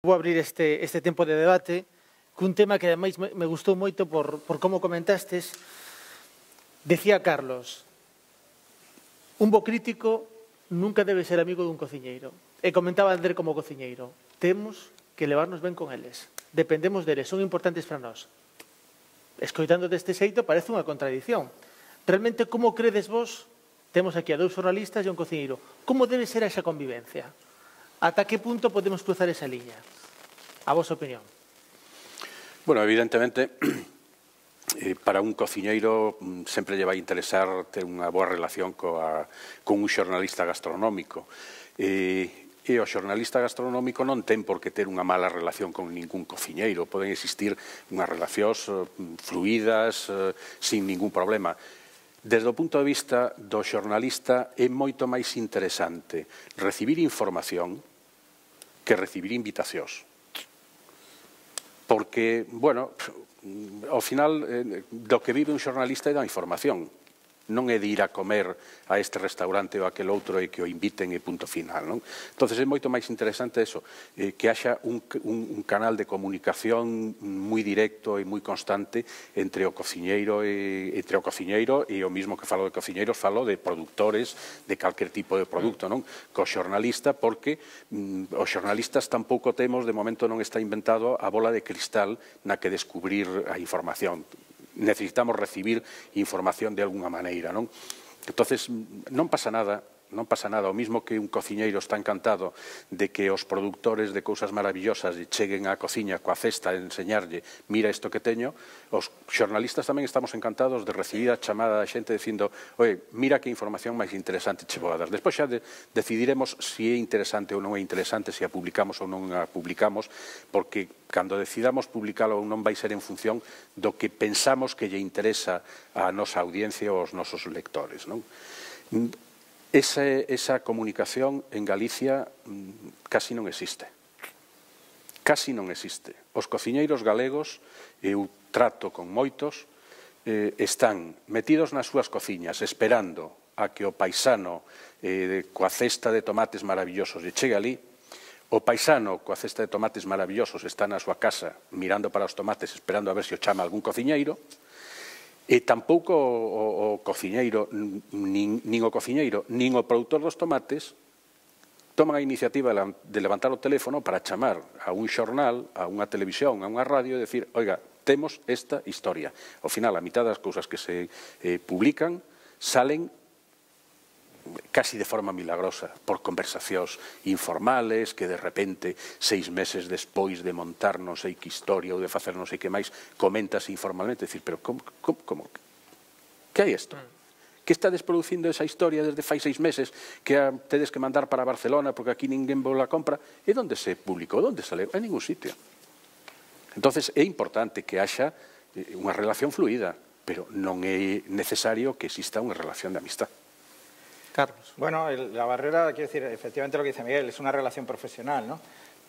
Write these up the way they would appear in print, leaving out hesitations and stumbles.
Vou abrir este tempo de debate cun tema que ademais me gustou moito por como comentastes. Decía Carlos, un bo crítico nunca debe ser amigo dun cociñeiro. E comentaba André como cociñeiro. Temos que levarnos ben con eles. Dependemos deles, son importantes para nós. Escoitando deste xeito parece unha contradición. Realmente, como credes vos, temos aquí a 2 xornalistas e un cociñeiro, como debe ser esa convivencia? Ata que punto podemos cruzar esa liña? A vosa opinión. Bueno, evidentemente, para un cociñeiro sempre lle vai interesar ter unha boa relación con un xornalista gastronómico. E o xornalista gastronómico non ten por que ter unha mala relación con ningún cociñeiro. Poden existir unhas relacións fluídas, sin ningún problema. Desde o punto de vista do xornalista é moito máis interesante recibir información que recibir invitacións. Porque, bueno, ao final do que vive un xornalista é da información. Non é de ir a comer a este restaurante ou a aquel outro e que o inviten e punto final, non? Entón, é moito máis interesante eso, que haxa un canal de comunicación moi directo e moi constante entre o cociñeiro e o mismo que falo de cociñeiros, falo de produtores de calquer tipo de produto, non? Co xornalista, porque os xornalistas tampouco temos, de momento non está inventado a bola de cristal na que descubrir a información. Necesitamos recibir información de alguna maneira, non? Entonces, non pasa nada, o mismo que un cociñeiro está encantado de que os produtores de cousas maravillosas cheguen á cociña coa cesta a enseñarlle, mira isto que teño, os xornalistas tamén estamos encantados de recibir a chamada da xente dicindo, oye, mira que información máis interesante che vou a dar. Despois xa decidiremos se é interesante ou non é interesante, se a publicamos ou non a publicamos, porque cando decidamos publicalo ou non vai ser en función do que pensamos que lle interesa á nosa audiencia ou aos nosos lectores, non? Esa comunicación en Galicia casi non existe. Casi non existe. Os cociñeiros galegos, eu trato con moitos, están metidos nas súas cociñas esperando a que o paisano coa cesta de tomates maravillosos lle chegue ali. O paisano coa cesta de tomates maravillosos está na súa casa mirando para os tomates esperando a ver se o chama algún cociñeiro. E tampouco o cociñeiro, nin o cociñeiro, nin o produtor dos tomates toman a iniciativa de levantar o teléfono para chamar a un xornal, a unha televisión, a unha radio e decir, oiga, temos esta historia. Ao final, a mitad das cousas que se publican salen casi de forma milagrosa, por conversacións informales, que de repente, 6 meses despois de montar non sei que historia ou de facer non sei que máis, comentas informalmente, decir, pero como? Que hai isto? Que estades producindo esa historia desde fai 6 meses que tedes que mandar para Barcelona porque aquí ninguén la compra? E onde se publicou? Onde sale? En ningún sitio. Entón, é importante que haxa unha relación fluida, pero non é necesario que exista unha relación de amistad. Carlos. Bueno, la barrera, quiero decir, efectivamente lo que dice Miguel, es una relación profesional, ¿no?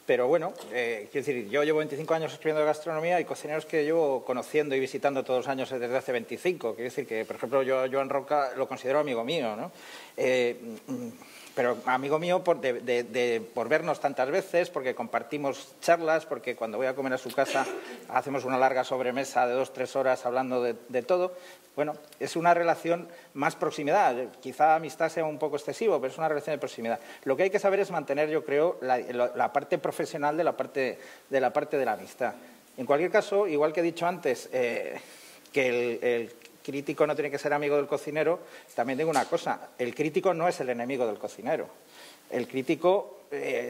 Pero bueno, quiero decir, yo llevo 25 años escribiendo de gastronomía y cocineros que llevo conociendo y visitando todos los años desde hace 25. Quiero decir que, por ejemplo, yo a Joan Roca lo considero amigo mío, ¿no? Pero amigo mío por vernos tantas veces, porque compartimos charlas, porque cuando voy a comer a su casa hacemos una larga sobremesa de 2-3 horas hablando de todo. Bueno, es una relación más proximidad. Quizá amistad sea un poco excesivo, pero es una relación de proximidad. Lo que hay que saber es mantener, yo creo, la parte profesional de la parte de la amistad. En cualquier caso, igual que he dicho antes, que el crítico no tiene que ser amigo del cocinero, también digo una cosa, el crítico no es el enemigo del cocinero. El crítico,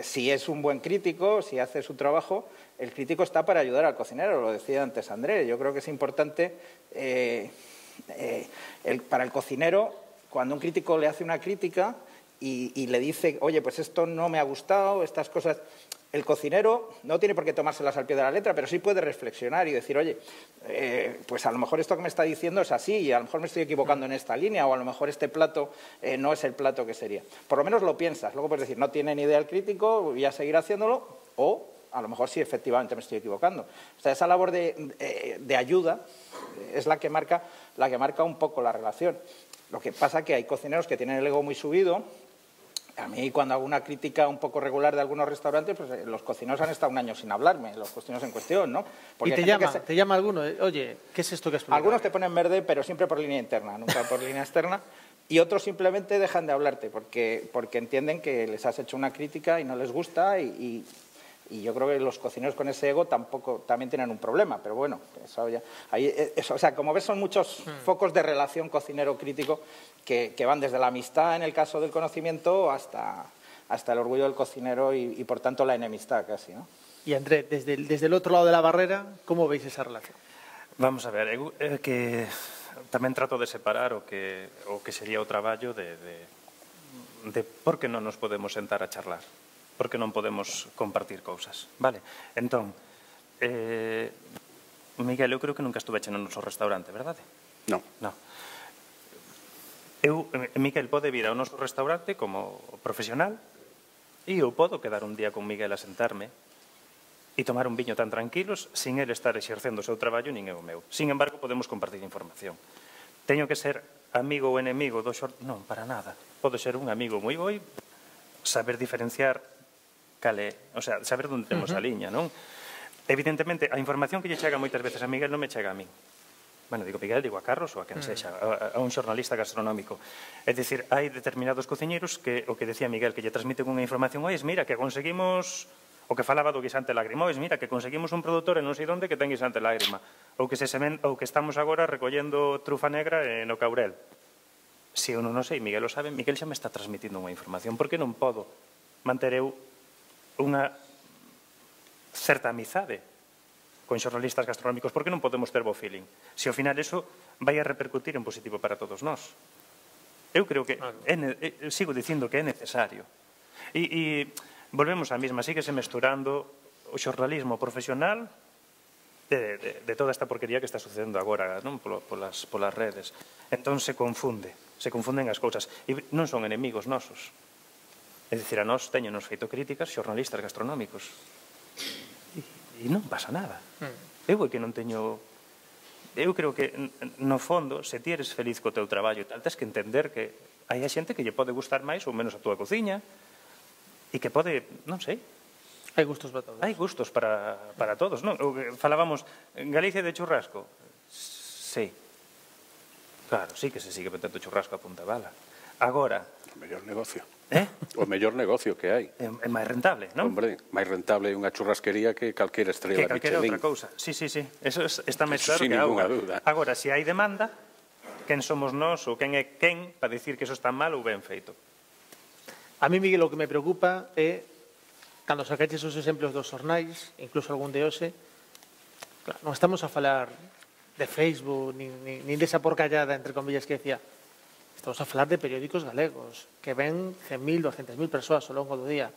si es un buen crítico, si hace su trabajo, el crítico está para ayudar al cocinero, lo decía antes André. Yo creo que es importante para el cocinero, cuando un crítico le hace una crítica y le dice, oye, pues esto no me ha gustado, estas cosas... El cocinero no tiene por qué tomárselas al pie de la letra, pero sí puede reflexionar y decir, oye, pues a lo mejor esto que me está diciendo es así y a lo mejor me estoy equivocando en esta línea o a lo mejor este plato no es el plato que sería. Por lo menos lo piensas. Luego puedes decir, no tiene ni idea el crítico, voy a seguir haciéndolo, o a lo mejor sí efectivamente me estoy equivocando. O sea, esa labor de ayuda es la que marca un poco la relación. Lo que pasa es que hay cocineros que tienen el ego muy subido, A mí, cuando hago una crítica un poco regular de algunos restaurantes, pues los cocineros han estado un año sin hablarme, los cocineros en cuestión, ¿no? Porque te llama alguno, oye, ¿qué es esto que has publicado? Algunos te ponen verde, pero siempre por línea interna, nunca por línea externa. Y otros simplemente dejan de hablarte porque entienden que les has hecho una crítica y no les gusta y yo creo que los cocineros con ese ego también tienen un problema, pero bueno, eso ya, o sea, como ves, son muchos focos de relación cocinero-crítico que van desde la amistad en el caso del conocimiento hasta el orgullo del cocinero y por tanto la enemistad casi, ¿no? Y André, desde el otro lado de la barrera, ¿cómo veis esa relación? Vamos a ver, que tamén trato de separar o que sería o traballo de por que non nos podemos sentar a charlar, por que non podemos compartir cousas, vale? Entón, Miguel, eu creo que nunca estuveche no noso restaurante, verdade? Non. Non. Miguel pode vir ao noso restaurante como profesional e eu podo quedar un día con Miguel a sentarme e tomar un viño tan tranquilos sin ele estar exercendo o seu traballo nin eu o meu. Sin embargo, podemos compartir información. Teño que ser amigo ou enemigo do xornalista? Non, para nada. Pode ser un amigo moi boi, saber diferenciar cale, o sea, saber onde temos a liña, non? Evidentemente, a información que lle chega moitas veces a Miguel non me chega a min. Bueno, digo Miguel, digo a Carlos ou a quen sexa, a un xornalista gastronómico. É dicir, hai determinados cociñeiros que, o que decía Miguel, que lle transmiten unha información, ois, mira, que conseguimos, o que falaba do guisante lágrima, ois, mira, que conseguimos un produtor en non sei onde que ten guisante lágrima, ou que estamos agora recollendo trufa negra no Caurel. Se eu non o sei, Miguel o sabe, Miguel xa me está transmitindo unha información, porque non podo manter eu unha certa amizade con xornalistas gastronómicos, porque non podemos ter bo feeling. Se ao final eso vai a repercutir en positivo para todos nós. Eu creo que, sigo dicindo que é necesario. E volvemos á mesma, síguese mesturando o xornalismo profesional de toda esta porquería que está sucedendo agora, non? Polas redes. Entón se confunden as cousas. E non son enemigos nosos. É dicir, a nós teñenos feito críticas xornalistas gastronómicos. E non pasa nada. Eu é que non teño... Eu creo que, no fondo, se ti eres feliz co teu traballo, tens que entender que hai a xente que lle pode gustar máis ou menos a túa cociña e que pode, non sei... Hai gustos para todos. Hai gustos para todos, non? Falábamos, en Galicia de churrasco? Sí. Claro, sí que se sigue vendendo churrasco a punta bala. Agora... O mellor negocio. O mellor negocio que hai. É máis rentable, non? Hombre, máis rentable unha churrasquería que calquera estrela Michelin. Que calquera outra cousa. Sí. Eso está máis claro que auga. Duda. Agora, se hai demanda, quen somos nós ou quen é quen para dicir que eso está mal ou ben feito? A mí, Miguel, o que me preocupa é cando sacaches os exemplos dos xornais, incluso algún de hoxe, claro, non estamos a falar de Facebook nin desa porcallada, entre comillas, que decía. Estamos a falar de periódicos galegos que ven 100.000, 200.000 persoas ao longo do día.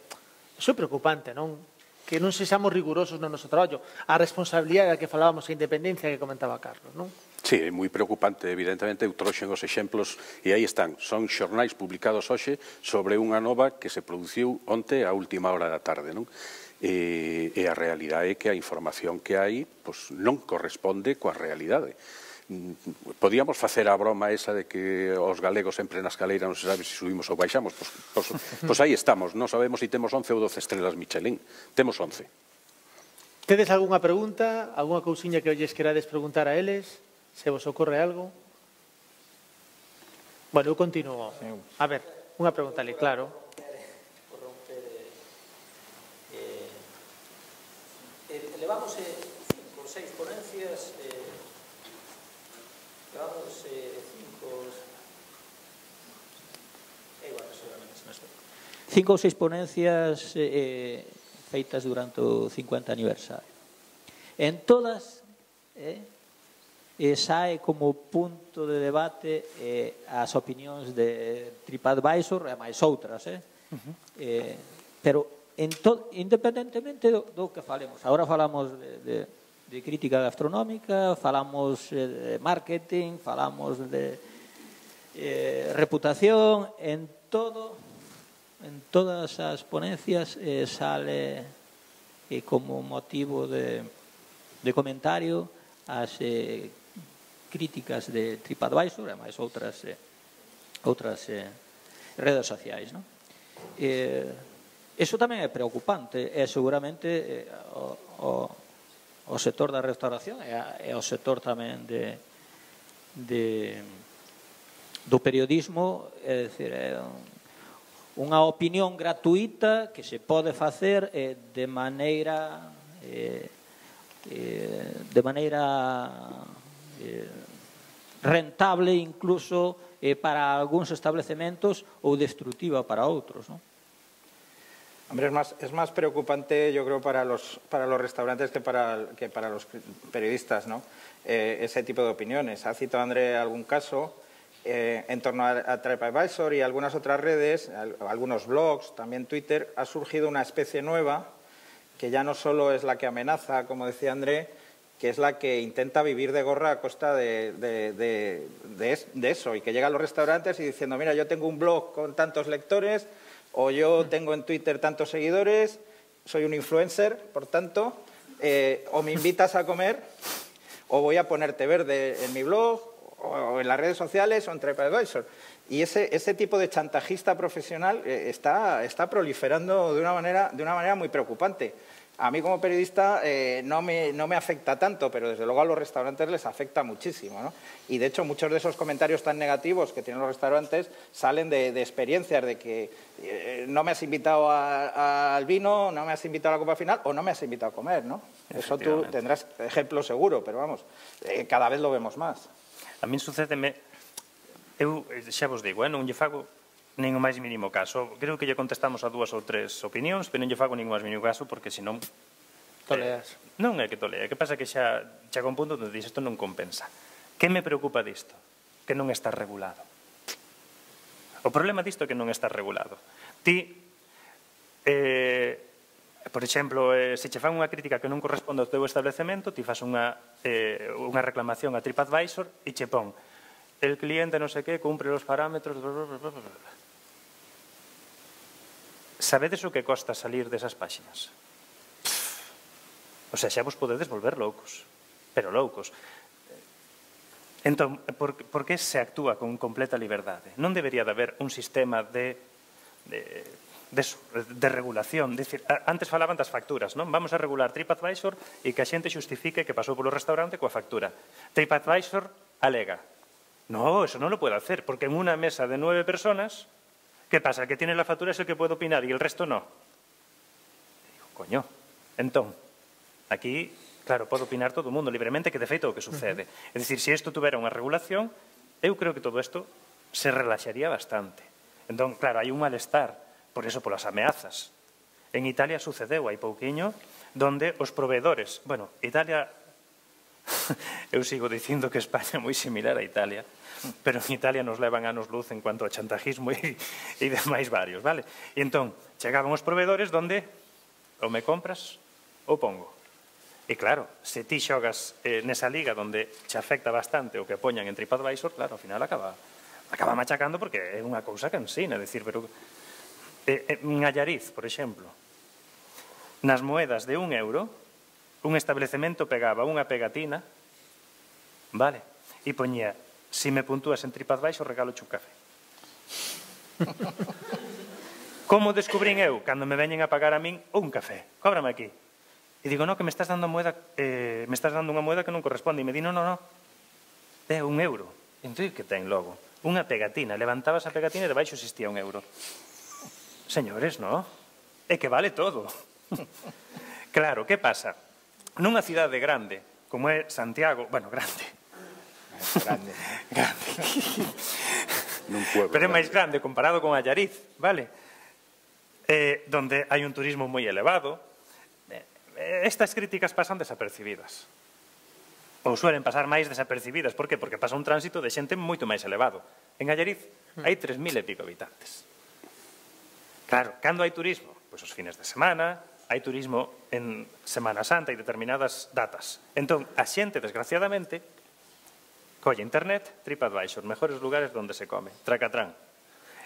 Iso é preocupante, non? Que non sexamos rigurosos no noso traballo. A responsabilidade da que falábamos, a independencia que comentaba Carlos, non? Sí, é moi preocupante, evidentemente, eu trouxen os exemplos e aí están, son xornais publicados hoxe sobre unha nova que se produciu onte a última hora da tarde, non? E a realidade é que a información que hai non corresponde coa realidade. Podíamos facer a broma esa de que os galegos sempre na escaleira non se sabe se subimos ou baixamos, pois aí estamos, non sabemos se temos 11 ou 12 estrelas Michelin, temos 11. Tedes algunha pregunta, algunha cousiña que olles querades preguntar a eles, se vos ocorre algo? Bueno, eu continuo. A ver, unha pregunta ali, claro. Levamos 5 ou 6 ponencias, levamos 5 ou 6 ponencias feitas durante o 50 aniversario. En todas sae como punto de debate as opinións de TripAdvisor e máis outras, pero independentemente do que falemos. Agora falamos de crítica gastronómica, falamos de marketing, falamos de reputación, en todas as ponencias sale como motivo de comentario as críticas de TripAdvisor e máis outras redes sociais, non? Iso tamén é preocupante, e seguramente o sector da restauración e o sector tamén do periodismo, é dicir, é unha opinión gratuita que se pode facer de maneira rentable incluso para algúns establecementos ou destructiva para outros, non? Hombre, es más preocupante, yo creo, para los restaurantes que para los periodistas, ¿no? Ese tipo de opiniones. Ha citado André algún caso en torno a TripAdvisor y algunas otras redes, algunos blogs, también Twitter. Ha surgido una especie nueva que ya no solo es la que amenaza, como decía André, que es la que intenta vivir de gorra a costa de eso, y que llega a los restaurantes y diciendo, mira, yo tengo un blog con tantos lectores, o yo tengo en Twitter tantos seguidores, soy un influencer, por tanto, o me invitas a comer, o voy a ponerte verde en mi blog, o en las redes sociales, o en TripAdvisor. Y ese tipo de chantajista profesional está proliferando de una manera muy preocupante. A mí como periodista no me afecta tanto, pero desde luego a los restaurantes les afecta muchísimo, ¿no? Y de hecho muchos de esos comentarios tan negativos que tienen los restaurantes salen de experiencias de que no me has invitado al vino, no me has invitado a la copa final o no me has invitado a comer, ¿no? Eso tú tendrás ejemplos seguro, pero vamos, cada vez lo vemos más. A mí sucédeme, eu xa vos digo, non lle fago nin o máis mínimo caso. Creo que lle contestamos a 2 ou 3 opinións, pero non lle fago nin o máis mínimo caso, porque senón... Toleas. Non é que tolea, que pasa que xa chega un punto onde dices, isto non compensa. Que me preocupa disto? Que non está regulado. O problema disto é que non está regulado. Ti, por exemplo, se che fan unha crítica que non corresponde ao teu establecemento, ti fas unha reclamación a TripAdvisor e che pon el cliente non sei que cumpre os parámetros... Sabedes o que costa salir desas páxinas? O sea, xa vos podedes volver loucos, pero loucos. Entón, por que se actúa con completa liberdade? Non debería de haber un sistema de regulación. Decir, antes falaban das facturas, non? Vamos a regular TripAdvisor e que a xente xustifique que pasou polo restaurante coa factura. TripAdvisor alega. No, eso non lo puede hacer, porque en una mesa de 9 personas, ¿qué pasa? El que tiene la factura es el que puede opinar y el resto no. Digo, coño, entón, aquí, claro, pode opinar todo o mundo libremente, que de feito é o que sucede. É dicir, se isto tuvera unha regulación, eu creo que todo isto se relaxaría bastante. Entón, claro, hai un malestar, por eso, polas ameazas. En Italia sucedeu hai pouquiño, donde os proveedores, bueno, Italia, eu sigo dicindo que España é moi similar a Italia, pero en Italia nos levan anos luz en cuanto a chantajismo e demais varios, vale? E entón, chegaban os proveedores donde ou me compras ou pongo. E claro, se ti xogas nesa liga donde che afecta bastante o que poñan en TripAdvisor, claro, ao final acaba machacando porque é unha cousa cansina, decir, pero en Allariz, por exemplo, nas moedas de €1, un establecemento pegaba unha pegatina, vale, e poñía, si me puntúas en TripAdvisor, regalo un café. Como descubrín eu, cando me veñen a pagar a min un café? Cóbrame aquí. E digo, no, que me estás dando unha moeda que non corresponde. E me di, no, é €1. E entón, que ten logo? Unha pegatina. Levantabas a pegatina e debaixo existía €1. Señores, no? É que vale todo. Claro, que pasa? Nunha cidade grande, como é Santiago, bueno, grande, pero é máis grande comparado con Allariz, vale? Donde hai un turismo moi elevado, estas críticas pasan desapercibidas. Ou suelen pasar máis desapercibidas. Por que? Porque pasa un tránsito de xente moito máis elevado. En Allariz hai 3.000 e pico habitantes. Claro, cando hai turismo? Pois os fines de semana, hai turismo en Semana Santa e determinadas datas. Entón, a xente, desgraciadamente, colle internet, TripAdvisor, mejores lugares donde se come, tracatrán.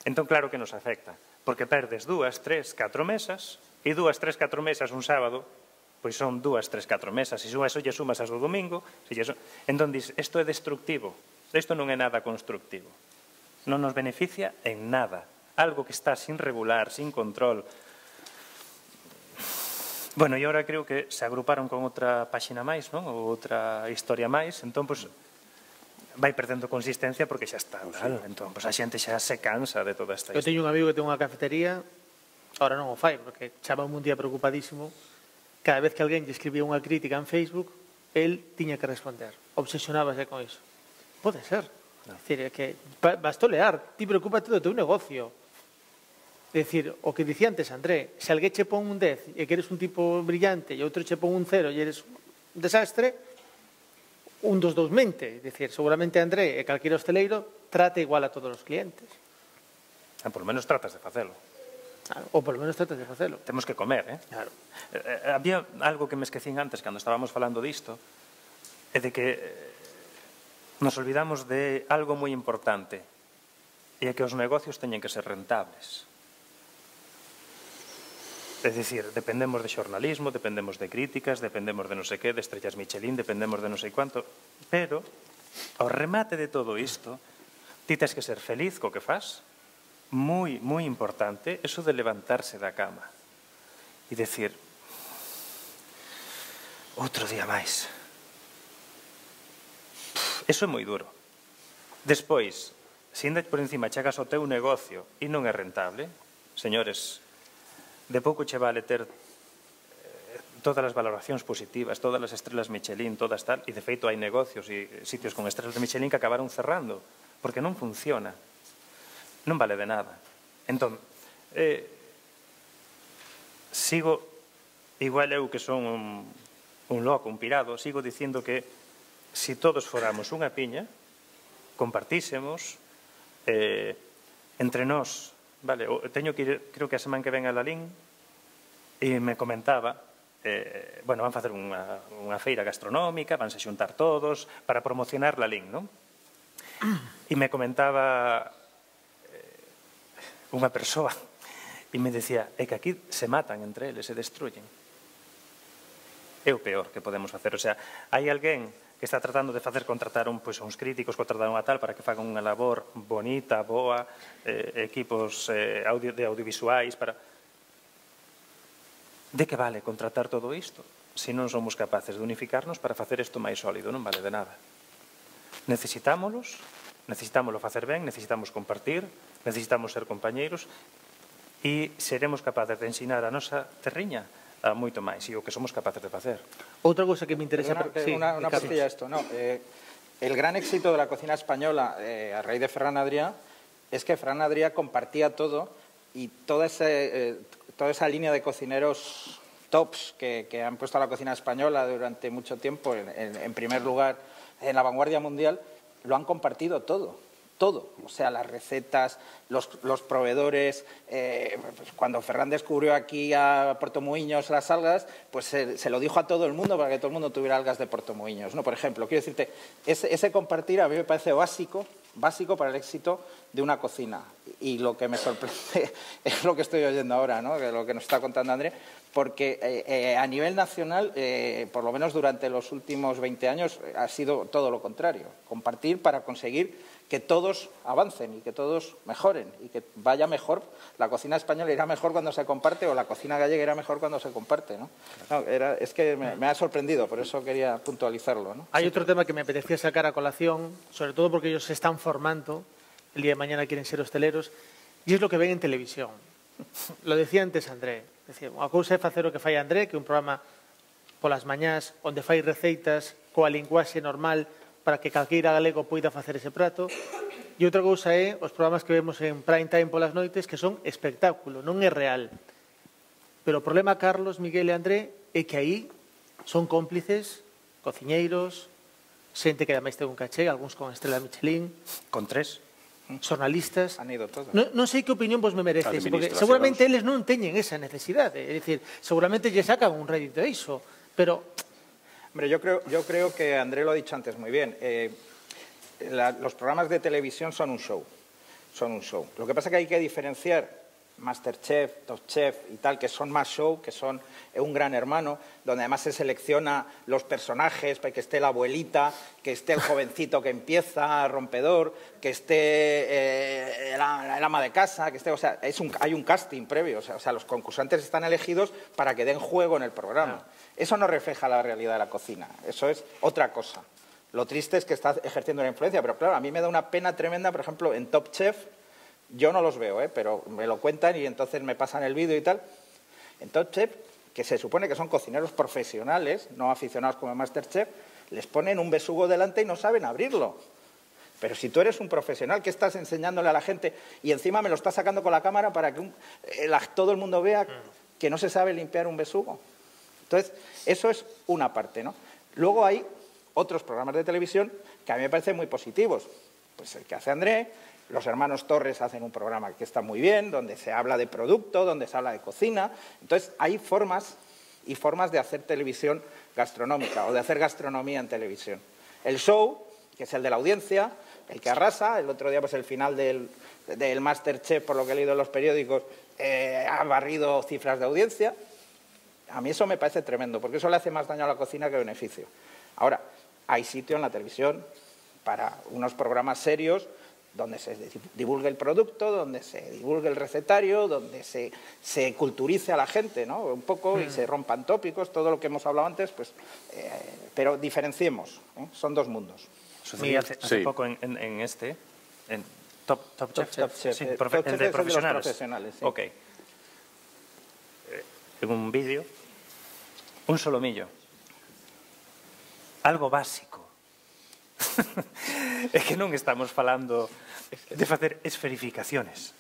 Entón, claro que nos afecta, porque perdes 2, 3, 4 mesas, e 2, 3, 4 mesas un sábado, pois son 2, 3, 4 mesas, e eso lle sumas as do domingo, entón dis, isto é destructivo, isto non é nada constructivo, non nos beneficia en nada. algo que está sin regular, sin control. Bueno, e agora creo que se agruparon con outra páxina máis, non? Ou outra historia máis, entón, pois, vai perdendo consistencia porque xa está tal. Entón, pois, a xente xa se cansa de toda esta Eu historia. teño un amigo que ten unha cafetería, ahora non o fai, porque chamame un día preocupadísimo, cada vez que alguén lle escribía unha crítica en Facebook, el tiña que responder. Obsesionábase con iso. Pode ser. É dicir, é que basto lear, ti preocúpate do teu negocio. É dicir, o que dicía antes André, se alguén che pon un 10 e que eres un tipo brillante e outro che pon un 0 e eres un desastre, un dos dous mente. É dicir, seguramente André e calquera hosteleiro trata igual a todos os clientes. Por lo menos tratas de facelo. Claro, ou polo menos tratas de facelo. Temos que comer, Claro. Había algo que me esquecín antes cando estábamos falando disto, é de que nos olvidamos de algo moi importante, e é que os negocios teñen que ser rentables. É dicir, dependemos de xornalismo, dependemos de críticas, dependemos de non sei que, de estrellas Michelin, dependemos de non sei cuánto, pero ao remate de todo isto, ti tes que ser feliz co que fas, moi, moi importante, eso de levantarse da cama e decir, outro día máis. Eso é moi duro. Despois, se ainda por encima chegas ao teu negocio e non é rentable, señores, de pouco che vale ter todas as valoracións positivas, todas as estrelas Michelin, todas tal, e de feito hai negocios e sitios con estrelas de Michelin que acabaron cerrando, porque non funciona. Non vale de nada. Entón, sigo, igual eu que son un loco, un pirado, sigo dicindo que se todos foramos unha piña, compartísemos, entre nós, vale, teño que ir, creo que a semana que ven a Lalín, e me comentaba, bueno, van facer unha feira gastronómica, vanse xuntar todos para promocionar Lalín, non? E me comentaba unha persoa e me decía, é que aquí se matan entre eles, se destruyen. É o peor que podemos facer. O sea, hai alguén que está tratando de facer contratar uns críticos, contratar unha tal para que fagan unha labor bonita, boa, equipos de audiovisuais para... De que vale contratar todo isto se non somos capaces de unificarnos para facer isto máis sólido? Non vale de nada. Necesitámoslo facer ben, necesitamos compartir, necesitamos ser compañeiros e seremos capaces de ensinar a nosa terriña a moito máis e o que somos capaces de facer. Outra cousa que me interesa... Una puntilla a esto, ¿no? El gran éxito de la cocina española a raíz de Ferran Adrià es que Ferran Adrià compartía todo y toda esa línea de cocineros tops que han puesto a la cocina española durante mucho tiempo en primer lugar en la vanguardia mundial, lo han compartido todo. Todo, o sea, las recetas, los proveedores. Cuando Ferran descubrió aquí a Portomuiños las algas, pues se lo dijo a todo el mundo para que todo el mundo tuviera algas de Portomuiños, ¿no? Por ejemplo, quiero decirte, ese compartir a mí me parece básico para el éxito de una cocina. Y lo que me sorprende es lo que estoy oyendo ahora, ¿no? Que lo que nos está contando André, porque a nivel nacional, por lo menos durante los últimos 20 años, ha sido todo lo contrario. Compartir para conseguir que todos avancen y que todos mejoren y que vaya mejor. La cocina española irá mejor cuando se comparte o la cocina gallega irá mejor cuando se comparte, ¿no? Es que me ha sorprendido, por eso quería puntualizarlo, ¿no? Hay otro tema que me apetecía sacar a colación, sobre todo porque ellos se están formando, el día de mañana quieren ser hosteleros, y es lo que ven en televisión. Lo decía antes André, decía, unha cousa é facer o que fai André, que é un programa polas mañás onde fai receitas coa linguaxe normal para que calqueira galego poida facer ese prato, e outra cousa é os programas que vemos en prime time polas noites, que son espectáculo, non é real. Pero o problema, Carlos, Miguel e André, é que aí son cómplices, cociñeiros, xente que ademais ten un caché, algúns con estrela Michelin, Con 3. xornalistas. Han ido todos. Non sei que opinión vos me mereces, porque seguramente eles non teñen esa necesidade, é dicir, seguramente lle sacan un rédito a iso, pero... Hombre, yo creo que André lo ha dicho antes muy bien. Los programas de televisión son un show. Son un show. Lo que pasa es que hay que diferenciar Masterchef, Top Chef y tal, que son más show, que son un gran hermano, donde además se selecciona los personajes para que esté la abuelita, que esté el jovencito que empieza, rompedor, que esté el ama de casa, que esté, o sea, hay un casting previo, o sea, los concursantes están elegidos para que den juego en el programa. Eso no refleja la realidad de la cocina, eso es otra cosa. Lo triste es que está ejerciendo una influencia, pero claro, a mí me da una pena tremenda, por ejemplo, en Top Chef. Yo no los veo, pero me lo cuentan y entonces me pasan el vídeo y tal. En Top Chef, que se supone que son cocineros profesionales, no aficionados como Masterchef, les ponen un besugo delante y no saben abrirlo. Pero si tú eres un profesional, ¿qué estás enseñándole a la gente? Y encima me lo estás sacando con la cámara para que todo el mundo vea que no se sabe limpiar un besugo. Entonces, eso es una parte, ¿no? Luego hay otros programas de televisión que a mí me parecen muy positivos. Pues el que hace André. Los hermanos Torres hacen un programa que está muy bien, donde se habla de producto, donde se habla de cocina. Entonces, hay formas y formas de hacer televisión gastronómica o de hacer gastronomía en televisión. El show, que es el de la audiencia, el que arrasa. El otro día, pues el final del Masterchef, por lo que he leído en los periódicos, ha barrido cifras de audiencia. A mí eso me parece tremendo, porque eso le hace más daño a la cocina que beneficio. Ahora, hay sitio en la televisión para unos programas serios donde se divulgue el producto, donde se divulgue el recetario, donde se culturice a la gente, ¿no? Un poco, y se rompan tópicos, todo lo que hemos hablado antes, pues, pero diferenciemos, son dos mundos. Sucedía hace poco en Top Chef, sí, el de profesionales. Sí. Ok. En un vídeo, un solomillo. Algo básico. É que non estamos falando de facer esferificaciones.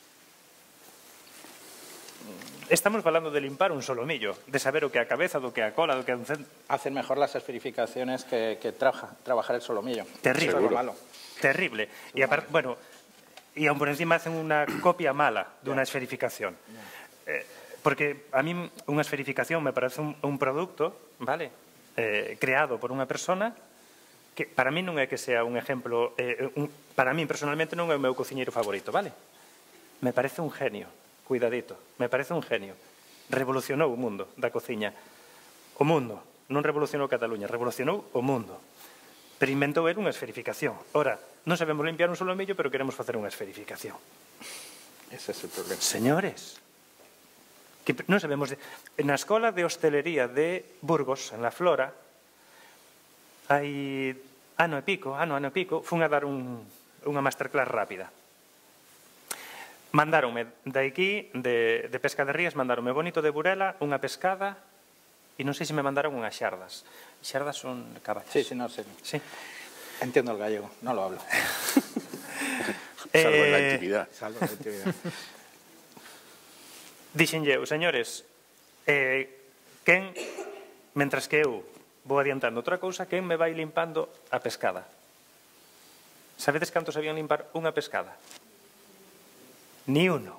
Estamos falando de limpar un solomillo, de saber o que a cabeza, do que a cola, do que a un centro. Hacen mejor las esferificaciones que trabajar el solomillo. Terrible. Eso es lo malo. Terrible. E aparte, bueno, e aún por encima hacen unha copia mala dunha esferificación. Porque a mí unha esferificación me parece un produto, vale, creado por unha persona que para mí non é que sea un exemplo, para mí personalmente non é o meu cociñeiro favorito, vale? Me parece un genio, cuidadito, me parece un genio. Revolucionou o mundo da cociña. O mundo, non revolucionou Cataluña, revolucionou o mundo. Pero inventou era unha esferificación. Ora, non sabemos limpiar un solomillo, pero queremos facer unha esferificación. Ese é o problema. Señores, que non sabemos... Na escola de hostelería de Burgos, en La Flora, hai ano e pico, fun a dar unha masterclass rápida. Mandáronme de aquí, de Pesca de Rías, mandáronme bonito de Burela, unha pescada, e non sei se me mandaron unhas xardas. Xardas son caballas. Sí, no sé. Sí. Entiendo el gallego, no lo hablo. Salvo en la intimidad. Salvo en la intimidad. Dixenlle, señores, quen, mentras que eu vou adiantando outra cousa, quen me vai limpando a pescada? Sabedes canto sabían limpar unha pescada? Ni uno.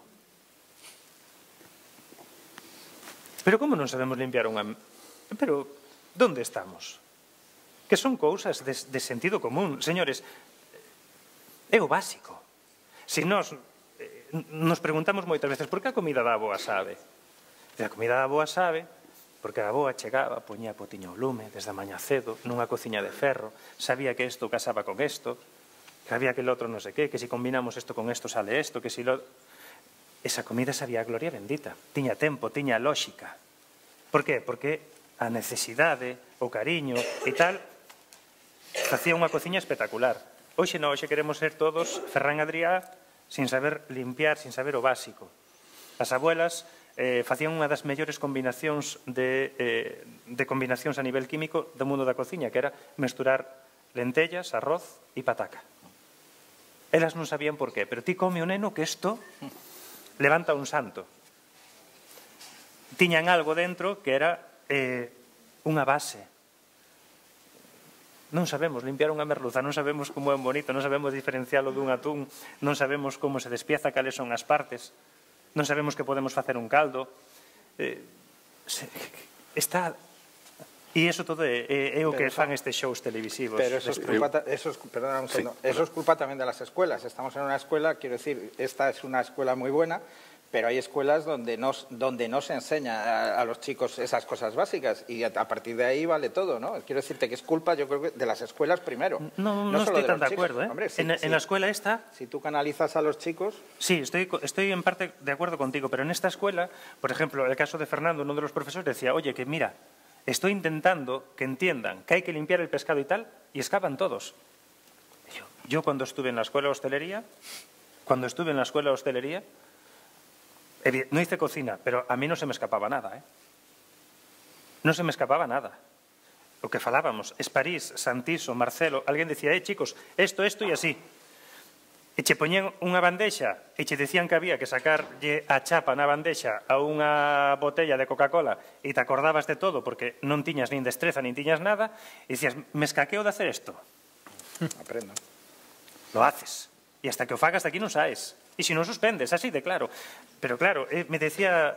Pero como non sabemos limpiar unha... Pero, onde estamos? Que son cousas de sentido común. Señores, é o básico. Se nos preguntamos moitas veces por que a comida da avoa sabe? A comida da avoa sabe porque a avoa chegaba, poñía a potiño ao lume desde a mañá cedo, nunha cociña de ferro, sabía que isto casaba con isto, que había que el outro non sei qué, que si combinamos isto con isto sale isto, que si lo... Esa comida sabía a gloria bendita, tiña tempo, tiña lóxica. Por qué? Porque a necesidade, o cariño e tal, facía unha cociña espectacular. Hoxe non, hoxe queremos ser todos Ferran Adrià sin saber limpiar, sin saber o básico. As abuelas facían unha das mellores combinacións de combinacións a nivel químico do mundo da cociña, que era mesturar lentellas, arroz e pataca. Elas non sabían por qué, pero ti come o neno que isto levanta un santo. Tiñan algo dentro que era unha base. Non sabemos limpiar unha merluza, non sabemos como é un bonito, non sabemos diferencialo dun atún, non sabemos como se despieza, cales son as partes. Non sabemos que podemos facer un caldo. Está... E iso todo é o que fan estes shows televisivos. Pero eso es culpa también de las escuelas. Estamos en una escuela, quiero decir, esta es una escuela muy buena, Pero hay escuelas donde no se enseña a los chicos esas cosas básicas y a partir de ahí vale todo, ¿no? Quiero decirte que es culpa, yo creo, de las escuelas primero. No solo estoy tan de los acuerdo, chicos. Hombre, en la escuela esta... Si tú canalizas a los chicos... Sí, estoy en parte de acuerdo contigo, pero en esta escuela, por ejemplo, el caso de Fernando, uno de los profesores decía, oye, que mira, estoy intentando que entiendan que hay que limpiar el pescado y tal, y escapan todos. Yo cuando estuve en la escuela de hostelería, no hice cocina, pero a mí no se me escapaba nada, Non se me escapaba nada. O que falábamos, Esparís, Santiso, Marcelo, alguén decía, chicos, esto e así. E che poñían unha bandexa e che decían que había que sacarlle a chapa na bandexa a unha botella de Coca-Cola e te acordabas de todo porque non tiñas nin destreza nin tiñas nada e dicías, me escaqueo de hacer esto. Aprendo. Lo haces. E hasta que o fagas de aquí non saes. E se non suspendes, así de claro. Pero claro, me decía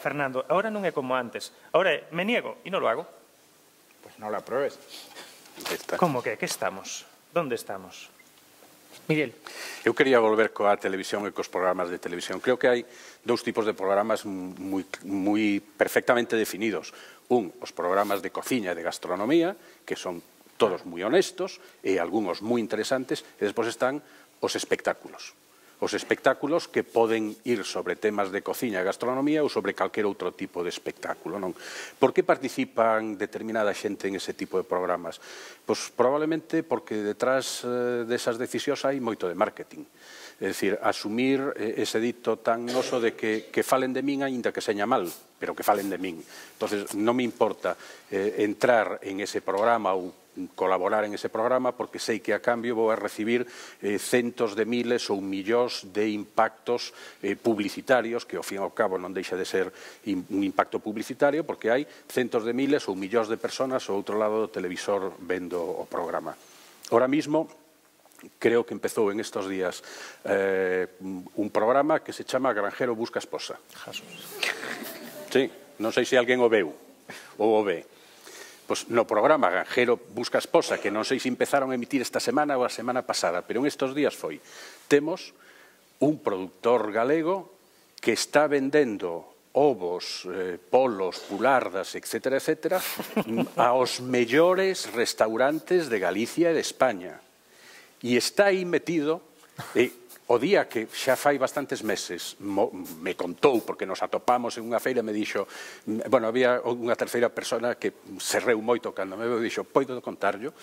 Fernando, ahora non é como antes. Ahora me niego e non lo hago. Pues no la pruebes. Como que? Que estamos? ¿Dónde estamos? Miguel. Eu quería volver coa televisión e cos programas de televisión. Creo que hai dous tipos de programas moi perfectamente definidos. Os programas de cociña e de gastronomía, que son todos moi honestos e algúns moi interesantes, e despois están os espectáculos. Os espectáculos que poden ir sobre temas de cociña e gastronomía ou sobre calquer outro tipo de espectáculo, non? Por que participan determinada xente en ese tipo de programas? Pois probablemente porque detrás desas decisións hai moito de marketing. É dicir, asumir ese dito tan noso de que falen de min aínda que seña mal, pero que falen de min. Entonces, non me importa entrar en ese programa ou colaborar en ese programa porque sei que a cambio vou a recibir centos de miles ou millóns de impactos publicitarios, que ao fin e ao cabo non deixa de ser un impacto publicitario porque hai centos de miles ou millóns de personas ao outro lado do televisor vendo o programa. Ahora mismo creo que empezou en estos días un programa que se chama Granjero busca esposa. Sí, non sei se alguén o veu ou o ve. Pois no programa Granjero busca esposa, que non sei se empezaron a emitir esta semana ou a semana pasada, pero en estes días foi. Temos un produtor galego que está vendendo ovos, polos, pulardas, etcétera, etcétera, aos mellores restaurantes de Galicia e de España. E está aí metido, o día que xa fai bastantes meses me contou, porque nos atopamos en unha feira, me dixo, bueno, había unha terceira persona que se reu moito cando me veu e dixo, podo contarlo?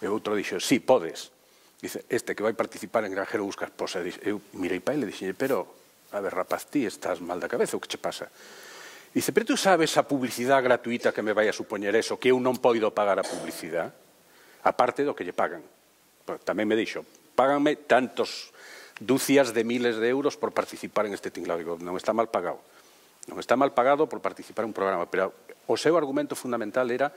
E outro dixo, sí, podes. Dice, este que vai participar en Granjero busca esposa. Eu mirei para ele e dixen, pero, a ver, rapaz, ti estás mal da cabeza, o que che pasa? Dice, pero tú sabes a publicidade gratuita que me vai a supoñer eso, que eu non poido pagar a publicidade, aparte do que lle pagan. Tamén me dixo, páganme tantos dúcias de miles de euros por participar en este tinglado. Digo, non está mal pagado. Non está mal pagado por participar en un programa, pero o seu argumento fundamental era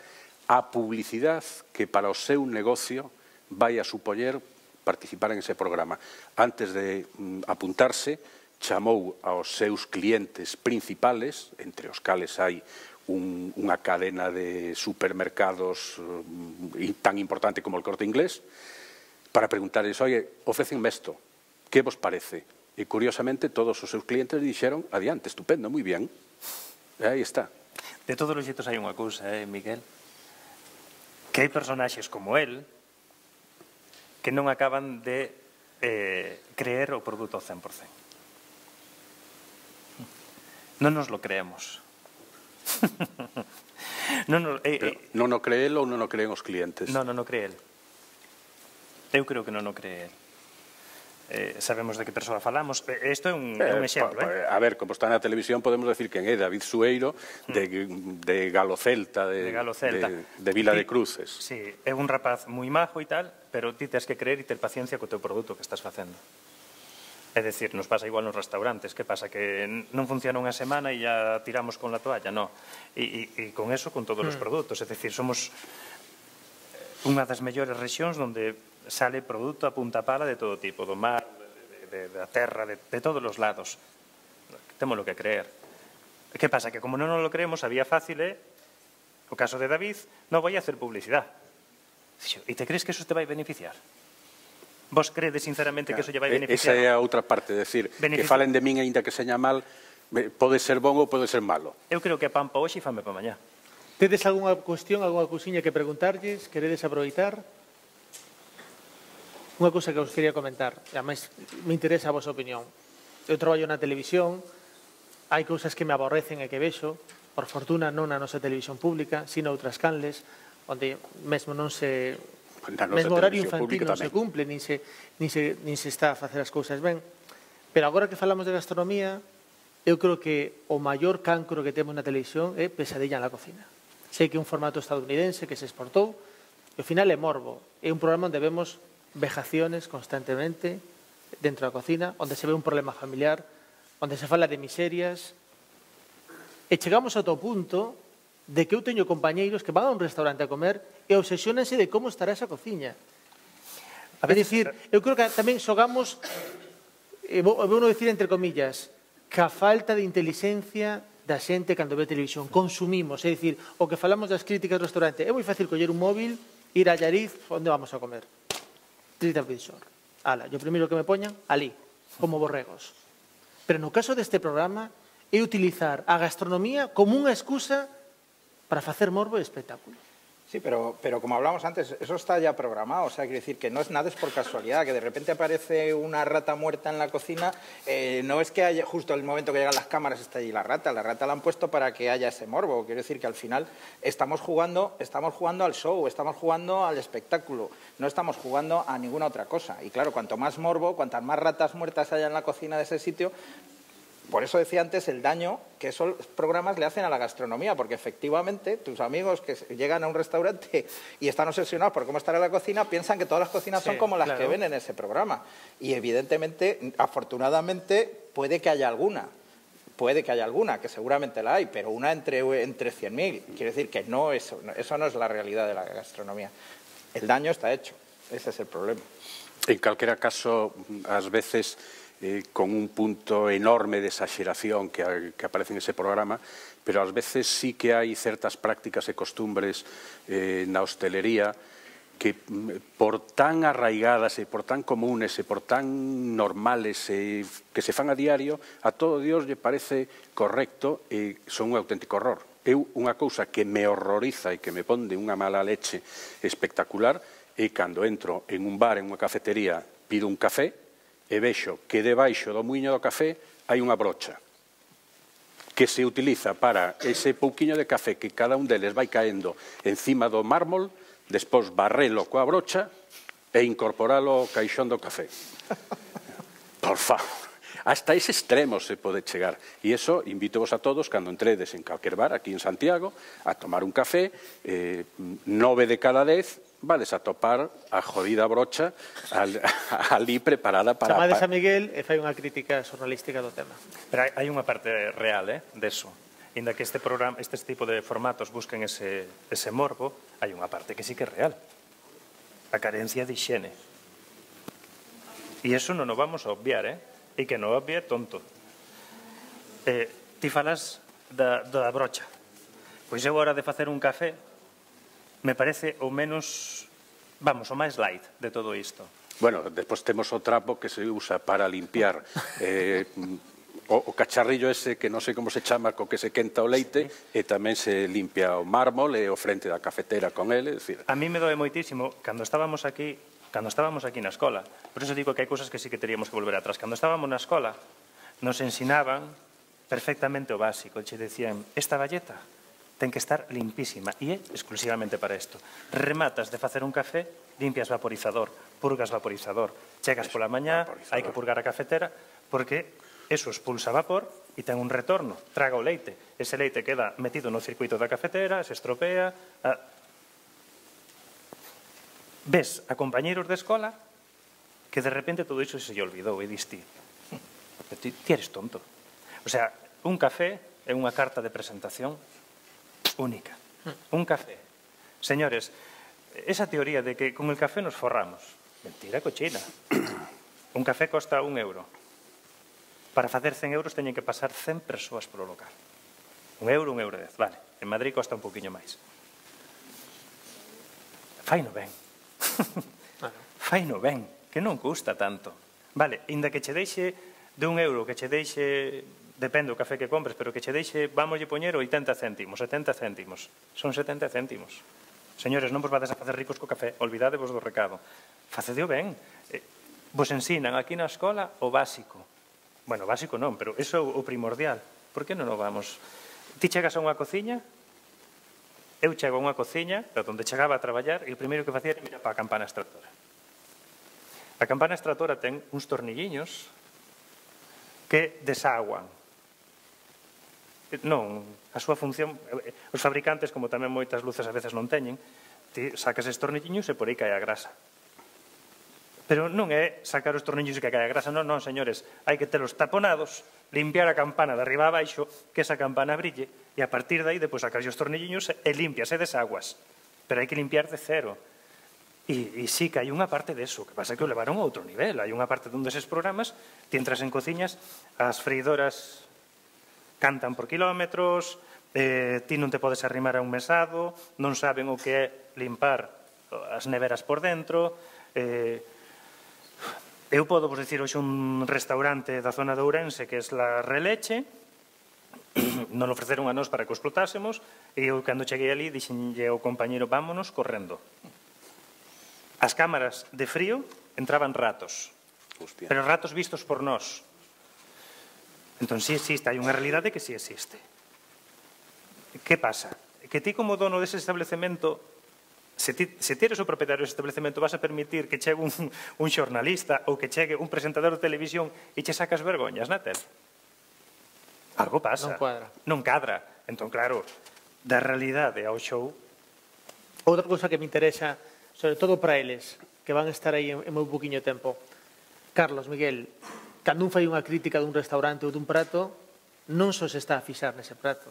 a publicidade que para o seu negocio vai a supoñer participar en ese programa. Antes de apuntarse, chamou aos seus clientes principales, entre os cales hai unha cadena de supermercados tan importante como el Corte Inglés, para preguntarles, oye, ofrécenme isto, que vos parece? E, curiosamente, todos os seus clientes dixeron, adiante, estupendo, moi bien. E aí está. De todos os xeitos hai unha cousa, Miguel, que hai personaxes como él que non acaban de creer o produto ao 100%. Non nos lo creemos. Non o cree el ou non o creen os clientes? Non o cree el. Eu creo que non o cree el. Sabemos de que persoa falamos. Isto é un exemplo. A ver, como está na televisión, podemos decir quen é David Sueiro, de Galo Celta, de Vila de Cruces. Sí, é un rapaz moi majo e tal, pero ti tens que creer e ter paciencia co teu produto que estás facendo. É dicir, nos pasa igual nos restaurantes. Que pasa? Que non funciona unha semana e ya tiramos con la toalla? No. E con eso, con todos os produtos. É dicir, somos unha das mellores rexións onde sale produto a punta pala de todo tipo, do mar, da terra, de todos os lados. Temos lo que creer. Que pasa? Que como non lo creemos, a vía fácil é, o caso de David, non vai a hacer publicidade. E te crees que eso te vai beneficiar? Vos credes sinceramente que eso lle vai Esa beneficiar? é a outra parte, decir, que falen de min aínda que seña mal, pode ser bon ou pode ser malo. Eu creo que pan pa hoxe e fame pa mañá. Tedes algunha cuestión, algunha cousiña que preguntarlles? Queredes aproveitar? Unha cousa que os quería comentar, e ademais me interesa a vosa opinión. Eu traballo na televisión, hai cousas que me aborrecen e que vexo, por fortuna non na nosa televisión pública, sino outras canles, onde mesmo non se... Mesmo horario infantil non se cumple, nin se está a facer as cousas ben. Pero agora que falamos de gastronomía, eu creo que o maior cancro que temos na televisión é Pesadilla en la cocina. Sei que é un formato estadounidense que se exportou, e ao final é morbo. É un programa onde vemos vejaciones constantemente dentro da cocina, onde se ve un problema familiar, onde se fala de miserias, e chegamos a todo punto de que eu teño compañeiros que van a un restaurante a comer e obsesionanse de como estará esa cociña. É dicir, eu creo que tamén xogamos, vou non dicir entre comillas, que a falta de inteligencia da xente cando ve televisión. Consumimos, é dicir, o que falamos das críticas do restaurante. É moi fácil coller un móvil, ir a Llariz, onde vamos a comer? TripAdvisor. Ala, yo primeiro que me poñan, ali, como borregos. Pero no caso deste programa, é utilizar a gastronomía como unha excusa para facer morbo e espectáculo. Sí, pero como hablamos antes, eso está ya programado. O sea, quiere decir que no es nada es por casualidad, que de repente aparece una rata muerta en la cocina. No es que haya, justo el momento que llegan las cámaras está allí la rata la han puesto para que haya ese morbo. Quiero decir que al final estamos jugando al show, estamos jugando al espectáculo, no estamos jugando a ninguna otra cosa. Y claro, cuanto más morbo, cuantas más ratas muertas haya en la cocina de ese sitio, por eso decía antes el daño que esos programas le hacen a la gastronomía, porque efectivamente tus amigos que llegan a un restaurante y están obsesionados por cómo estará la cocina, piensan que todas las cocinas son como las que ven en ese programa. Y evidentemente, afortunadamente, puede que haya alguna, que seguramente la hay, pero una entre 100.000. Quiere decir que no, eso no es la realidad de la gastronomía. El daño está hecho, ese es el problema. En calquera caso, ás veces... con un punto enorme de exageración que aparece en ese programa, pero ás veces sí que hai certas prácticas e costumbres na hostelería que por tan arraigadas e por tan comunes e por tan normales que se fan a diario, a todo Dios lle parece correcto e son un auténtico horror. Eu, unha cousa que me horroriza e que me pon de unha mala leche espectacular é cando entro en un bar, en unha cafetería, pido un café e vexo que debaixo do muiño do café hai unha brocha que se utiliza para ese pouquiño de café que cada un deles vai caendo encima do mármol, despois barrelo coa brocha e incorporalo ao caixón do café. Por favor, hasta ese extremo se pode chegar. E iso, invítovos a todos, cando entredes en calquer bar aquí en Santiago, a tomar un café, 9 de cada 10 vades a topar a jodida brocha ali preparada para... Chamades a Miguel e fai unha crítica xornalística do tema. Pero hai unha parte real, deso. Inda que este tipo de formatos busquen ese morbo, hai unha parte que sí que é real. A carencia de higiene. E iso non o vamos a obviar, e que non obvie tonto. Ti falas da brocha. Pois eu, a hora de facer un café, me parece o menos, vamos, o máis light de todo isto. Bueno, despois temos o trapo que se usa para limpiar o cacharrillo ese que non sei como se chama, co que se quenta o leite, e tamén se limpia o mármol e o frente da cafetera con ele. A mí me doe moitísimo, cando estábamos aquí na escola, por iso digo que hai cousas que sí que teríamos que volver atrás. Cando estábamos na escola, nos ensinaban perfectamente o básico, che decían, esta balleta ten que estar limpísima e é exclusivamente para isto. Rematas de facer un café, limpias vaporizador, purgas vaporizador, chegas pola mañá, hai que purgar a cafetera, porque eso expulsa vapor e ten un retorno, traga o leite. Ese leite queda metido no circuito da cafetera, se estropea. Ves a compañeiros de escola que de repente todo iso se lle olvidou e diste, ti eres tonto. O sea, un café é unha carta de presentación única. Un café. Señores, esa teoría de que con el café nos forramos, mentira cochina. Un café costa 1 euro. Para facer 100 euros teñen que pasar 100 persoas polo local. 1 euro, 1 euro 10. Vale, en Madrid costa un poquinho máis. Faino ben. Faino ben. que non custa tanto. Vale, inda que che deixe de €1, que che deixe, depende do café que compres, pero que che deixe, vamos lle poñer 80 céntimos, 70 céntimos. Son 70 céntimos. Señores, non vos vades a facer ricos co café, olvidadevos do recado. Facedeo ben. Vos ensinan aquí na escola o básico. Bueno, básico non, pero iso é o primordial. Por que non o vamos? Ti chegas a unha cociña, eu chego a unha cociña onde chegaba a traballar e o primeiro que facía era mirar para a campana extractora. A campana extractora ten uns tornilliños que desaguan. Non, a súa función, os fabricantes, como tamén moitas luces a veces non teñen, ti sacas estes tornilliños e por aí cae a grasa. Pero non é sacar os tornillos e que cae a grasa, non, señores, hai que telos taponados, limpiar a campana de arriba a baixo, que esa campana brille, e a partir de aí, depois sacas os tornilliños e limpias e desaguas. Pero hai que limpiar de cero. E sí que hai unha parte deso, que pasa que o levaron a outro nivel. Hai unha parte dun deses programas, ti entras en cociñas, as freidoras cantan por kilómetros, ti non te podes arrimar a un mesado, non saben o que é limpar as neveras por dentro. Eu podo vos dicir hoxe un restaurante da zona de Ourense que é La Releche, non ofreceron a nós para que o explotásemos, e eu cando cheguei ali dixenlle ao compañero vámonos correndo. As cámaras de frío entraban ratos, pero ratos vistos por nós. Entón, si existe, hai unha realidade que si existe. Que pasa? Que ti como dono dese establecemento, se ti eres o propietario dese establecemento, vas a permitir que chegue un xornalista ou que chegue un presentador de televisión e che sacas vergoñas na tele? Algo pasa. Non cuadra. Non cadra. Entón, claro, da realidade ao show. Outra cousa que me interesa, sobre todo para eles, que van a estar aí en moi poquinho tempo. Carlos, Miguel, cando un fai unha crítica dun restaurante ou dun prato, non só se está a fixar nese prato.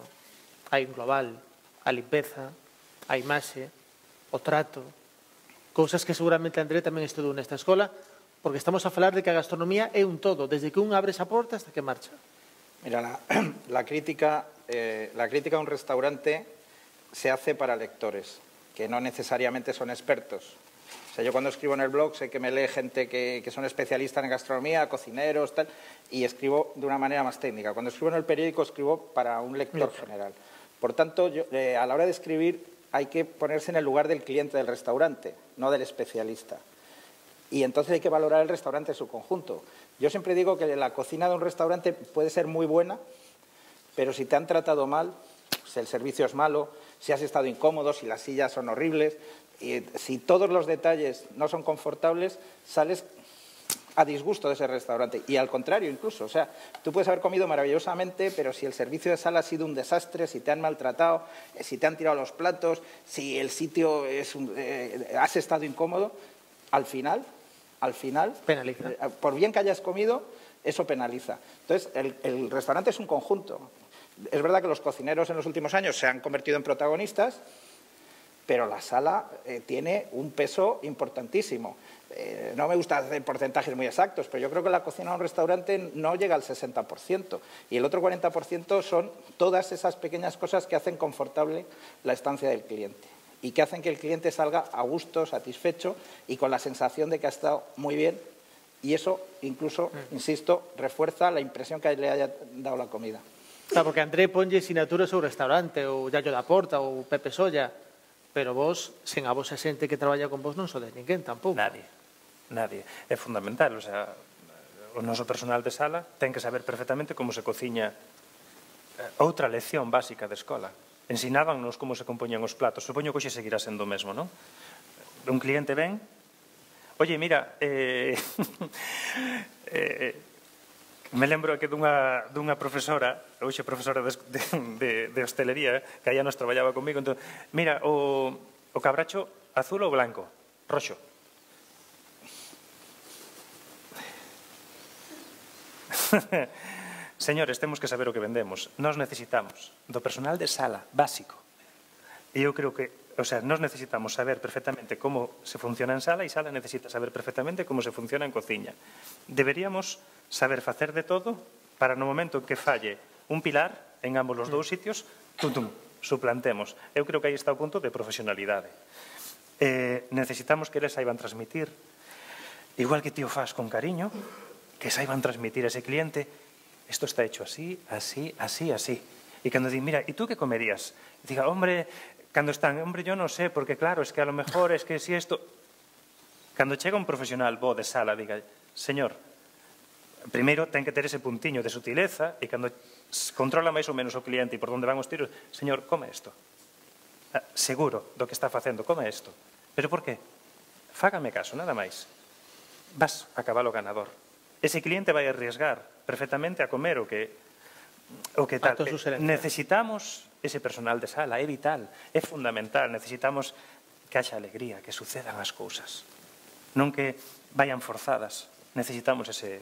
Hai un global, a limpeza, a imaxe, o trato, cousas que seguramente André tamén estudou nesta escola, porque estamos a falar de que a gastronomía é un todo, desde que un abre esa porta hasta que marcha. Mira, la crítica a un restaurante se hace para lectores, que no necesariamente son expertos. O sea, yo cuando escribo en el blog sé que me lee gente que son especialistas en gastronomía, cocineros, tal, y escribo de una manera más técnica. Cuando escribo en el periódico escribo para un lector general. Por tanto, a la hora de escribir hay que ponerse en el lugar del cliente del restaurante, no del especialista. Y entonces hay que valorar el restaurante en su conjunto. Yo siempre digo que la cocina de un restaurante puede ser muy buena, pero si te han tratado mal, si el servicio es malo, si has estado incómodo, si las sillas son horribles, y si todos los detalles no son confortables, sales a disgusto de ese restaurante. Y al contrario, incluso, o sea, tú puedes haber comido maravillosamente, pero si el servicio de sala ha sido un desastre, si te han maltratado, si te han tirado los platos, si el sitio has estado incómodo, al final, penaliza. Por bien que hayas comido, eso penaliza. Entonces, el restaurante es un conjunto. Es verdad que los cocineros en los últimos años se han convertido en protagonistas, pero la sala tiene un peso importantísimo. No me gusta hacer porcentajes muy exactos, pero yo creo que la cocina de un restaurante no llega al 60%. Y el otro 40% son todas esas pequeñas cosas que hacen confortable la estancia del cliente y que hacen que el cliente salga a gusto, satisfecho y con la sensación de que ha estado muy bien. Y eso, incluso, insisto, refuerza la impresión que le haya dado la comida. Claro, porque André ponlle sinaturas ao restaurante, ou Yayo da Porta, ou Pepe Solla, pero vos, sen a vosa xente que traballa con vos, non sodes ninguén tampouco. Nadie. É fundamental, o sea, o noso personal de sala ten que saber perfectamente como se cociña. Outra lección básica de escola. Ensinábannos como se compoñían os platos. Supoño que hoxe seguirá sendo o mesmo, non? Un cliente ven, oye, mira, me lembro que dunha profesora, hoxe profesora de hostelería, que aí nos traballaba comigo, entón, mira, o cabracho azul ou blanco? Roxo. Señores, temos que saber o que vendemos. Nós necesitamos do personal de sala básico. E eu creo que, o sea, nós necesitamos saber perfectamente como se funciona en sala e sala necesita saber perfectamente como se funciona en cociña. Deberíamos saber facer de todo para no momento que falle un pilar en ambos os dous sitios, suplantemos. Eu creo que aí está o punto de profesionalidade. Necesitamos que eles saiban transmitir igual que ti o fas con cariño, que saiban transmitir a ese cliente, isto está hecho así, así, así, así. E cando di, mira, e tú que comerías? Diga, hombre, cando están, hombre, yo non sé, porque claro, es que a lo mejor, es que si esto... Cando chega un profesional bo de sala, diga, señor, primeiro ten que ter ese puntiño de sutileza e cando controla máis ou menos o cliente e por onde van os tiros, señor, come isto. Seguro do que está facendo, come isto. Pero por qué? Fágame caso, nada máis. Vas a cabalo ganador. Ese cliente vai arriesgar perfectamente a comer o que tal. Necesitamos ese personal de sala, é vital, é fundamental. Necesitamos que haxa alegría, que sucedan as cousas. Non que vayan forzadas. Necesitamos ese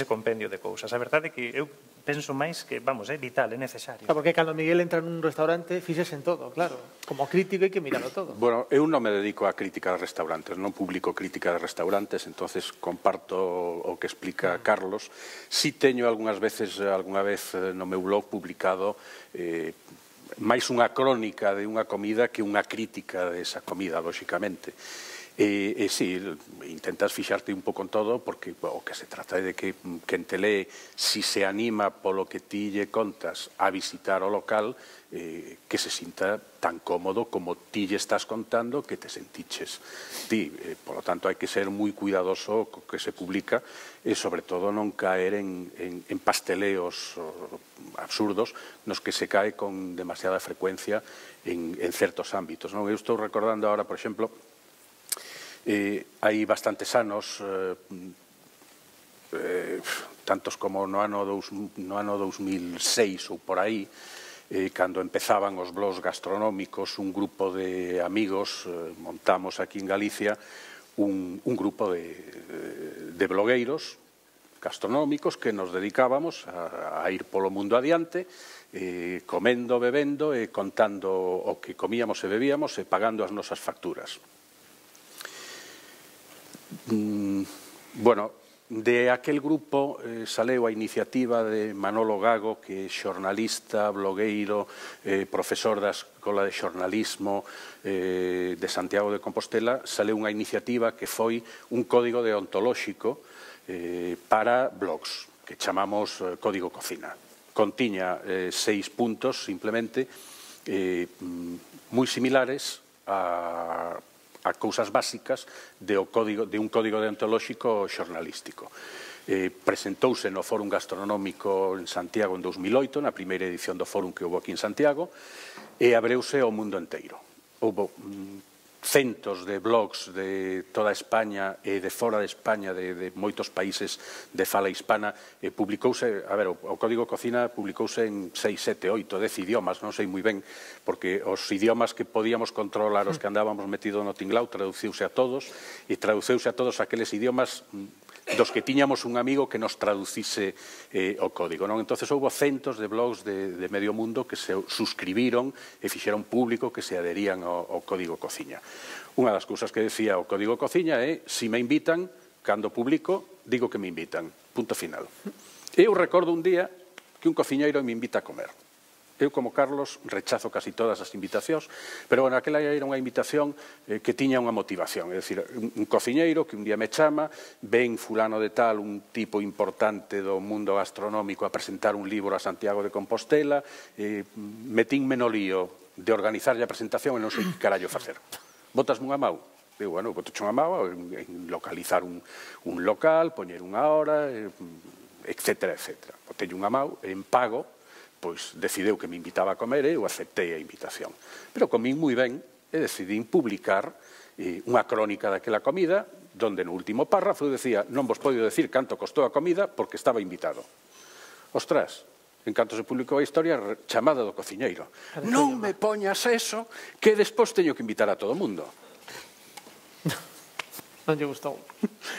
compendio de cousas. A verdade é que eu penso máis que, vamos, é vital, é necesario. Porque cando Miguel entra nun restaurante, fixes en todo, claro. Como crítico hai que miralo todo. Bueno, eu non me dedico a crítica de restaurantes, non publico crítica de restaurantes, entonces comparto o que explica Carlos. Si teño algunha vez no meu blog publicado máis unha crónica de unha comida que unha crítica desa comida, lóxicamente. E si, intentas fixarte un pouco en todo, porque o que se trata é de que quen te lee, si se anima polo que ti lle contas a visitar o local, que se sinta tan cómodo como ti lle estás contando que te sentiches ti. Por lo tanto, hai que ser moi cuidadoso co que se publica e, sobre todo, non caer en pasteleos absurdos nos que se cae con demasiada frecuencia en certos ámbitos. Eu estou recordando ahora, por exemplo, hai bastantes anos, tantos como no ano 2006 ou por aí, cando empezaban os blogs gastronómicos, un grupo de amigos montamos aquí en Galicia un grupo de blogueiros gastronómicos que nos dedicábamos a ir polo mundo adiante, comendo, bebendo e contando o que comíamos e bebíamos e pagando as nosas facturas. Bueno, de aquel grupo saleu a iniciativa de Manolo Gago, que é xornalista, blogueiro, profesor da Escola de Xornalismo de Santiago de Compostela. Saleu unha iniciativa que foi un código deontolóxico para blogs, que chamamos Código Cocina. Contiña 6 puntos, simplemente, moi similares a cousas básicas de un código deontolóxico xornalístico. Presentouse no Fórum Gastronómico en Santiago en 2008, na primeira edición do Fórum que houve aquí en Santiago, e abreuse ao mundo inteiro. Houve centos de blogs de toda España e de fora de España, de moitos países de fala hispana, publicouse, o Código Cocina publicouse en 6, 7, 8, 10 idiomas, non sei moi ben, porque os idiomas que podíamos controlar, os que andábamos metidos no tinglao, traduciuse a todos, e traduceuse a todos aqueles idiomas dos que tiñamos un amigo que nos traducise o código. Entón, houve centos de blogs de medio mundo que se suscribiron e fixeron público que se adherían ao Código Cociña. Unha das cousas que decía o Código Cociña é, se me invitan, cando publico, digo que me invitan. Punto final. Eu recordo un día que un cociñeiro me invita a comer. Eu, como Carlos, rechazo casi todas as invitacións, pero, bueno, aquela era unha invitación que tiña unha motivación. É dicir, un cociñeiro que un día me chama, ven fulano de tal, un tipo importante do mundo gastronómico, a presentar un libro a Santiago de Compostela, metínme no lío de organizarlle a presentación e non sei que carallo facer. Botasme unha mau? Digo, bueno, botoche unha mau en localizar un local, poñer unha hora, etcétera, etcétera. Botelle unha mau, en pago, pois decideu que me invitaba a comer e eu aceptei a invitación. Pero comín moi ben e decidín publicar unha crónica daquela comida donde no último párrafo decía non vos podo decir canto costou a comida porque estaba invitado. Ostras, en canto se publicou a historia, chamada do cociñeiro. Non me poñas eso que despois teño que invitar a todo o mundo. Non lle gustou.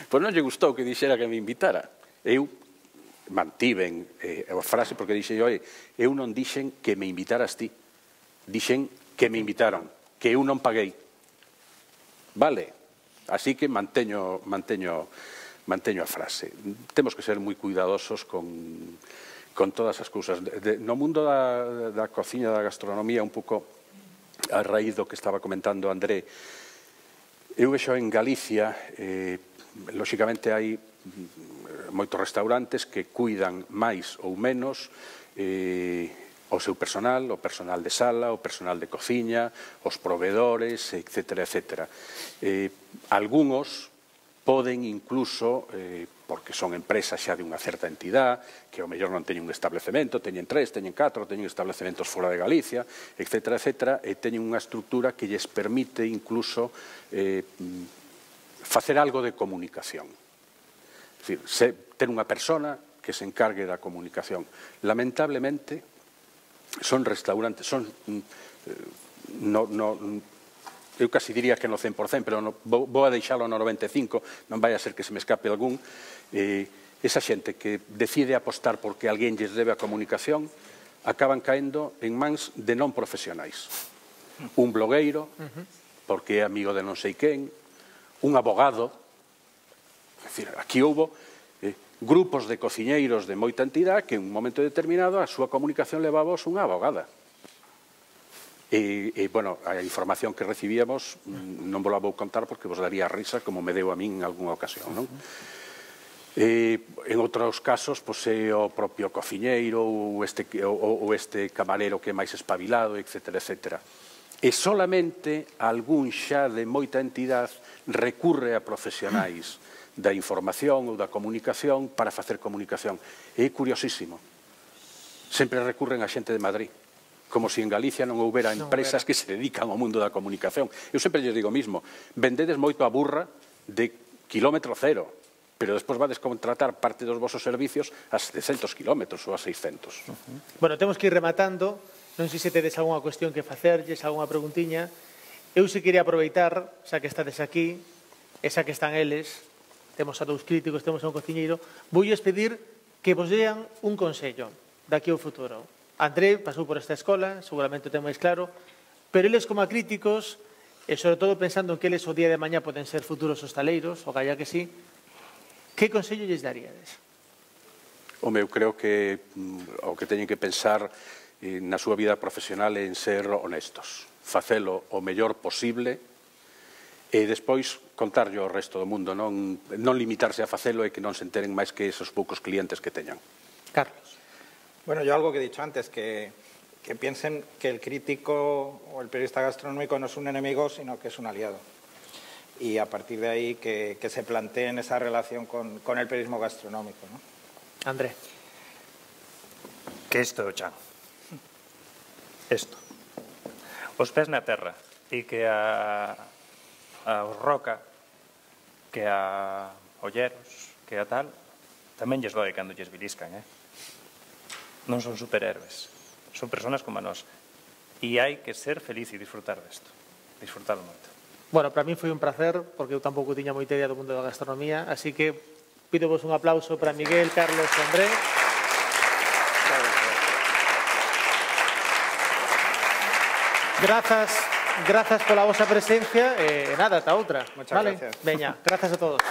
Pois non lle gustou que dixera que me invitara. Eu mantiven a frase porque dixen, eu non dixen que me invitaras ti, dixen que me invitaron, que eu non paguei. Vale, así que manteño a frase. Temos que ser moi cuidadosos con todas as cousas. No mundo da cociña, da gastronomía, un pouco a raíz do que estaba comentando André, Eu vexo en Galicia, lóxicamente hai moitos restaurantes que cuidan máis ou menos o seu personal, o personal de sala, o personal de cociña, os proveedores, etcétera, etcétera. Algúns poden incluso, porque son empresas xa de unha certa entidade, que ao mellor non teñen un establecemento, teñen 3, teñen 4, teñen establecementos fora de Galicia, etcétera, etcétera, e teñen unha estructura que lles permite incluso facer algo de comunicación. É dicir, ter unha persona que se encargue da comunicación. Lamentablemente, son restaurantes, son eu casi diría que no 100%, pero vou a deixalo no 95%, non vai a ser que se me escape algún. Esa xente que decide apostar porque alguén lles debe a comunicación acaban caendo en mans de non profesionais. Un blogueiro, porque é amigo de non sei quen, un abogado. É dicir, aquí houbo grupos de cociñeiros de moita entidade que en un momento determinado a súa comunicación levaba unha abogada. E, bueno, a información que recibíamos non vos la vou contar porque vos daría risa como me deu a min en algunha ocasión, non? En outros casos, pois é o propio cociñeiro ou este camarero que é máis espabilado, etcétera, etcétera. E solamente algún xa de moita entidade recurre a profesionais da información ou da comunicación para facer comunicación. É curiosísimo. Sempre recurren a xente de Madrid, como se en Galicia non houbera empresas que se dedican ao mundo da comunicación. Eu sempre lles digo mismo, vendedes moito a burra de kilómetro cero, pero despois vades contratar parte dos vosos servicios a 700 kilómetros ou a 600. Bueno, temos que ir rematando. Non sei se tedes algunha cuestión que facerlles, algunha preguntiña. Eu se quería aproveitar, xa que estades aquí, e xa que están eles, temos a dous críticos, temos a un cociñeiro, voulles pedir que vos dean un consello daqui ao futuro. André pasou por esta escola, seguramente o ten máis claro, pero eles como críticos, e sobre todo pensando que eles o día de mañá poden ser futuros hostaleiros, o calla que sí, que consello lles daríades? Eu creo que o que teñen que pensar na súa vida profesional é en ser honestos, facelo o mellor posible e despois contarlle ao resto do mundo, non limitarse a facelo e que non se enteren máis que esos poucos clientes que teñan. Carlos. Bueno, yo algo que he dicho antes, que piensen que el crítico o el periodista gastronómico no es un enemigo, sino que es un aliado. Y a partir de ahí que se planteen esa relación con el periodismo gastronómico, ¿no? André. Que isto, Chan. Isto. Os pés na terra e que a Roca, que a Olleros, que a tal, tamén lles doi cando lles viliscan, Non son superhéroes, son personas como a nós. E hai que ser feliz e disfrutar desto, disfrutarlo moito. Bueno, para mí foi un placer, porque eu tampouco tiña moita idea do mundo da gastronomía, así que pídovos un aplauso para Miguel, Carlos e André. Grazas pola vosa presencia e nada, ata outra. Muchas gracias. Veña, grazas a todos.